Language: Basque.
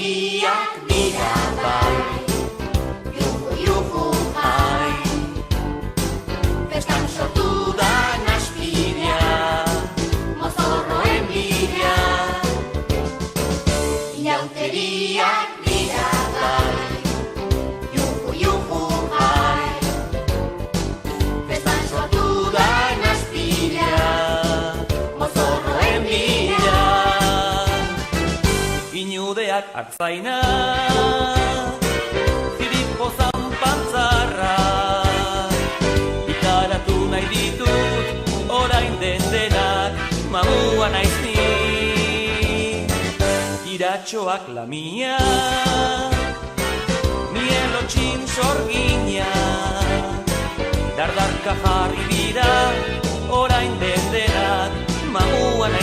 Inauteriak dira bai, juhu, juhu, hai. Festan sortu da naspiria, mozorroen bila. Inauteriak dira bai, juhu, juhu, hai. Festan sortu da naspiria, mozorroen bila. Inudeak artzaina, ziriko zanpantzarra, ikaratu nahi ditut, orain den denak, mamua naiz ni. Iratxoak lamia, mielotxin sorgina, dardarka jarri dira, orain den denak, mamua naiz